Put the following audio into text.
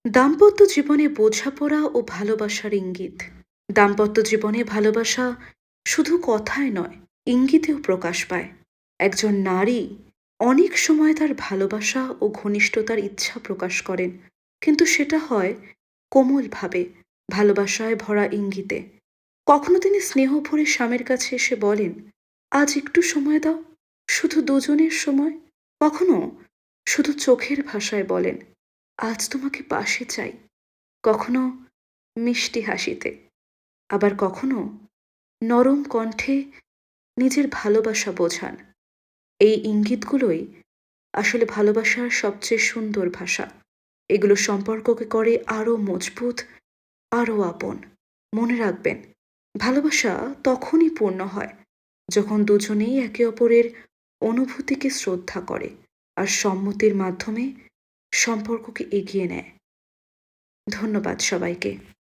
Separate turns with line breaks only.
দাম্পত্য জীবনে বোঝাপড়া ও ভালোবাসার ইঙ্গিত। দাম্পত্য জীবনে ভালোবাসা শুধু কথায় নয়, ইঙ্গিতেও প্রকাশ পায়। একজন নারী অনেক সময় তার ভালোবাসা ও ঘনিষ্ঠতার ইচ্ছা প্রকাশ করেন, কিন্তু সেটা হয় কোমলভাবে, ভালোবাসায় ভরা ইঙ্গিতে। কখনো তিনি স্নেহ ভরে স্বামীর কাছে এসে বলেন, আজ একটু সময় দাও, শুধু দুজনের সময়। কখনো শুধু চোখের ভাষায় বলেন, আজ তোমাকে পাশে চাই। কখনো মিষ্টি হাসিতে, আবার কখনো নরম কণ্ঠে নিজের ভালোবাসা বোঝান। এই ইঙ্গিতগুলোই আসলে ভালোবাসার সবচেয়ে সুন্দর ভাষা। এগুলো সম্পর্ককে করে আরো মজবুত, আরো আপন। মনে রাখবেন, ভালোবাসা তখনই পূর্ণ হয় যখন দুজনেই একে অপরের অনুভূতিকে শ্রদ্ধা করে আর সম্মতির মাধ্যমে সম্পর্ককে এগিয়ে নেয়। ধন্যবাদ সবাইকে।